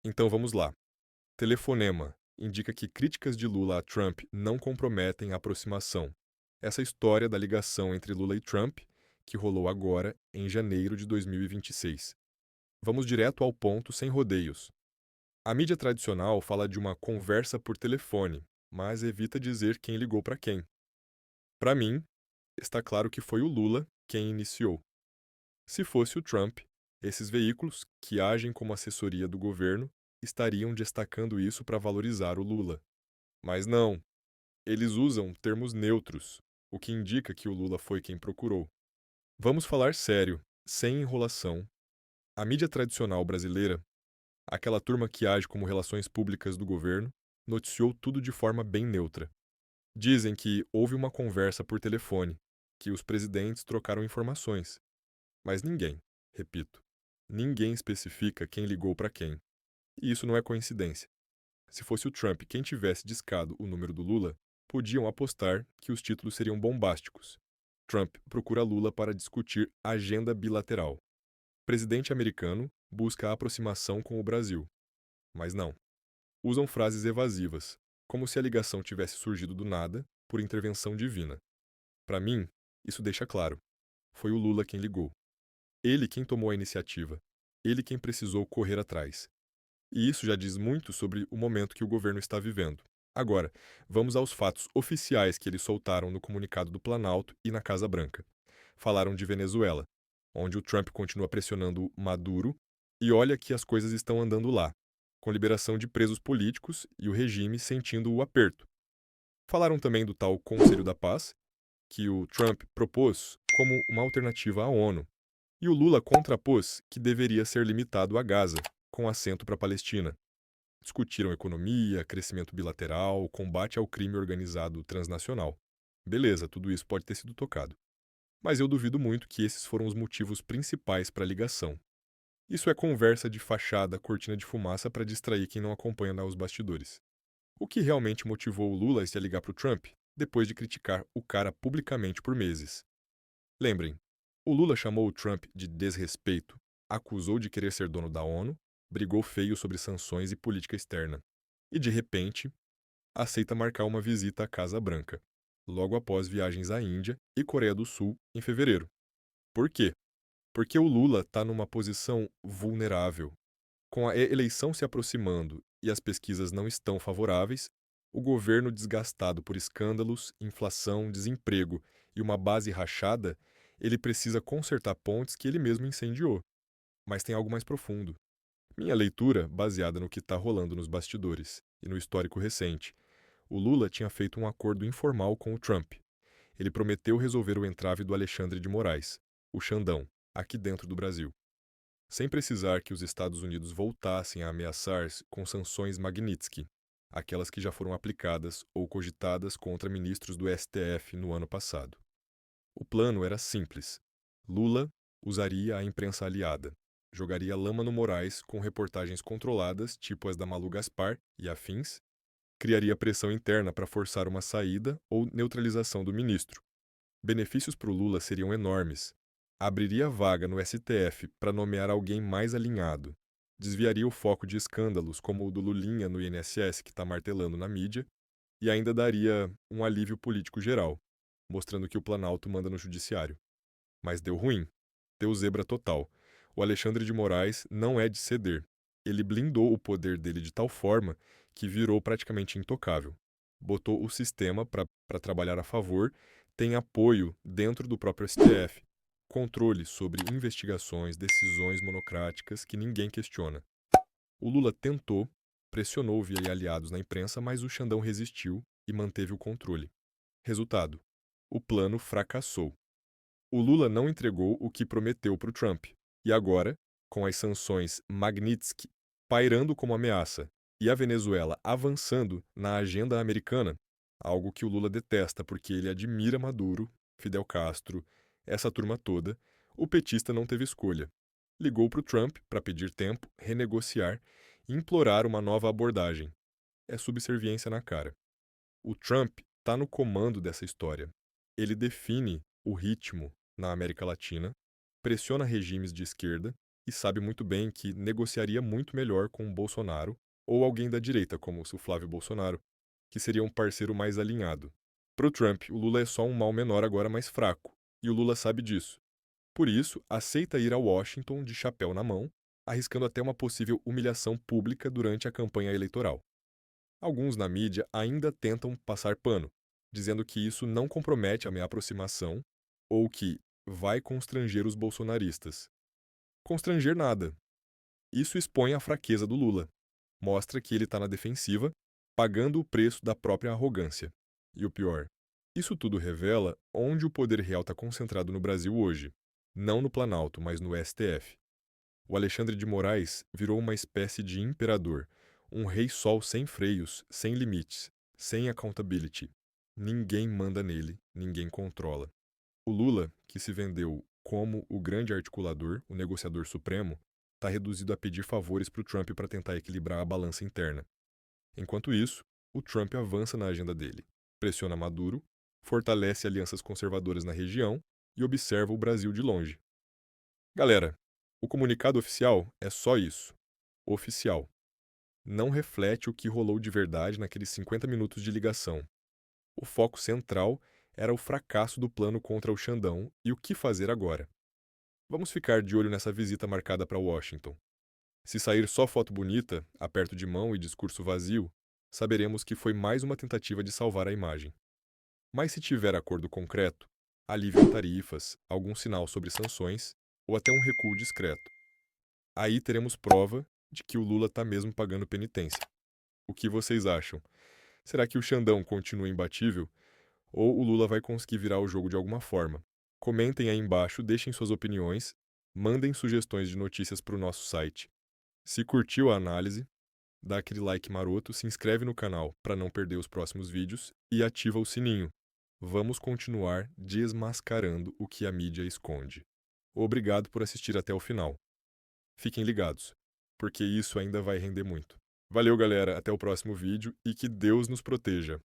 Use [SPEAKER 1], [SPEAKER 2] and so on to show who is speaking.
[SPEAKER 1] Então vamos lá. Telefonema indica que críticas de Lula a Trump não comprometem a aproximação. Essa história da ligação entre Lula e Trump, que rolou agora, em janeiro de 2026. Vamos direto ao ponto, sem rodeios. A mídia tradicional fala de uma conversa por telefone, mas evita dizer quem ligou para quem. Para mim, está claro que foi o Lula quem iniciou. Se fosse o Trump, esses veículos, que agem como assessoria do governo, estariam destacando isso para valorizar o Lula. Mas não, eles usam termos neutros, o que indica que o Lula foi quem procurou. Vamos falar sério, sem enrolação. A mídia tradicional brasileira, aquela turma que age como relações públicas do governo, noticiou tudo de forma bem neutra. Dizem que houve uma conversa por telefone, que os presidentes trocaram informações. Mas ninguém, repito, ninguém especifica quem ligou para quem. E isso não é coincidência. Se fosse o Trump quem tivesse discado o número do Lula, podiam apostar que os títulos seriam bombásticos. Trump procura Lula para discutir agenda bilateral. Presidente americano busca aproximação com o Brasil. Mas não. Usam frases evasivas, como se a ligação tivesse surgido do nada, por intervenção divina. Para mim, isso deixa claro. Foi o Lula quem ligou. Ele quem tomou a iniciativa. Ele quem precisou correr atrás. E isso já diz muito sobre o momento que o governo está vivendo. Agora, vamos aos fatos oficiais que eles soltaram no comunicado do Planalto e na Casa Branca. Falaram de Venezuela, onde o Trump continua pressionando Maduro, e olha que as coisas estão andando lá, com liberação de presos políticos e o regime sentindo o aperto. Falaram também do tal Conselho da Paz, que o Trump propôs como uma alternativa à ONU, e o Lula contrapôs que deveria ser limitado a Gaza, com assento para a Palestina. Discutiram economia, crescimento bilateral, combate ao crime organizado transnacional. Beleza, tudo isso pode ter sido tocado. Mas eu duvido muito que esses foram os motivos principais para a ligação. Isso é conversa de fachada, cortina de fumaça para distrair quem não acompanha os bastidores. O que realmente motivou o Lula a se ligar para o Trump, depois de criticar o cara publicamente por meses? Lembrem, o Lula chamou o Trump de desrespeito, acusou de querer ser dono da ONU, brigou feio sobre sanções e política externa. E, de repente, aceita marcar uma visita à Casa Branca, logo após viagens à Índia e Coreia do Sul em fevereiro. Por quê? Porque o Lula está numa posição vulnerável. Com a eleição se aproximando e as pesquisas não estão favoráveis, o governo desgastado por escândalos, inflação, desemprego e uma base rachada, ele precisa consertar pontes que ele mesmo incendiou. Mas tem algo mais profundo. Minha leitura, baseada no que está rolando nos bastidores e no histórico recente, o Lula tinha feito um acordo informal com o Trump. Ele prometeu resolver o entrave do Alexandre de Moraes, o Xandão, aqui dentro do Brasil, sem precisar que os Estados Unidos voltassem a ameaçar com sanções Magnitsky, aquelas que já foram aplicadas ou cogitadas contra ministros do STF no ano passado. O plano era simples. Lula usaria a imprensa aliada, jogaria lama no Moraes com reportagens controladas, tipo as da Malu Gaspar e afins, criaria pressão interna para forçar uma saída ou neutralização do ministro. Benefícios para o Lula seriam enormes. Abriria vaga no STF para nomear alguém mais alinhado. Desviaria o foco de escândalos como o do Lulinha no INSS, que está martelando na mídia, e ainda daria um alívio político geral, mostrando que o Planalto manda no judiciário. Mas deu ruim. Deu zebra total. O Alexandre de Moraes não é de ceder. Ele blindou o poder dele de tal forma que virou praticamente intocável. Botou o sistema para trabalhar a favor, tem apoio dentro do próprio STF, controle sobre investigações, decisões monocráticas que ninguém questiona. O Lula tentou, pressionou via aliados na imprensa, mas o Xandão resistiu e manteve o controle. Resultado: o plano fracassou. O Lula não entregou o que prometeu para o Trump. E agora, com as sanções Magnitsky pairando como ameaça e a Venezuela avançando na agenda americana, algo que o Lula detesta porque ele admira Maduro, Fidel Castro, essa turma toda, o petista não teve escolha. Ligou para o Trump para pedir tempo, renegociar e implorar uma nova abordagem. É subserviência na cara. O Trump está no comando dessa história. Ele define o ritmo na América Latina, pressiona regimes de esquerda e sabe muito bem que negociaria muito melhor com o Bolsonaro ou alguém da direita, como o Flávio Bolsonaro, que seria um parceiro mais alinhado. Para o Trump, o Lula é só um mal menor agora mais fraco, e o Lula sabe disso. Por isso, aceita ir a Washington de chapéu na mão, arriscando até uma possível humilhação pública durante a campanha eleitoral. Alguns na mídia ainda tentam passar pano, dizendo que isso não compromete a minha aproximação ou que vai constranger os bolsonaristas. Constranger nada. Isso expõe a fraqueza do Lula. Mostra que ele está na defensiva, pagando o preço da própria arrogância. E o pior, isso tudo revela onde o poder real está concentrado no Brasil hoje. Não no Planalto, mas no STF. O Alexandre de Moraes virou uma espécie de imperador, um rei sol sem freios, sem limites, sem accountability. Ninguém manda nele, ninguém controla. O Lula, que se vendeu como o grande articulador, o negociador supremo, está reduzido a pedir favores para o Trump para tentar equilibrar a balança interna. Enquanto isso, o Trump avança na agenda dele, pressiona Maduro, fortalece alianças conservadoras na região e observa o Brasil de longe. Galera, o comunicado oficial é só isso. Oficial. Não reflete o que rolou de verdade naqueles 50 minutos de ligação. O foco central era o fracasso do plano contra o Xandão e o que fazer agora. Vamos ficar de olho nessa visita marcada para Washington. Se sair só foto bonita, aperto de mão e discurso vazio, saberemos que foi mais uma tentativa de salvar a imagem. Mas se tiver acordo concreto, alívio em tarifas, algum sinal sobre sanções ou até um recuo discreto, aí teremos prova de que o Lula está mesmo pagando penitência. O que vocês acham? Será que o Xandão continua imbatível? Ou o Lula vai conseguir virar o jogo de alguma forma? Comentem aí embaixo, deixem suas opiniões, mandem sugestões de notícias para o nosso site. Se curtiu a análise, dá aquele like maroto, se inscreve no canal para não perder os próximos vídeos e ativa o sininho. Vamos continuar desmascarando o que a mídia esconde. Obrigado por assistir até o final. Fiquem ligados, porque isso ainda vai render muito. Valeu, galera, até o próximo vídeo e que Deus nos proteja.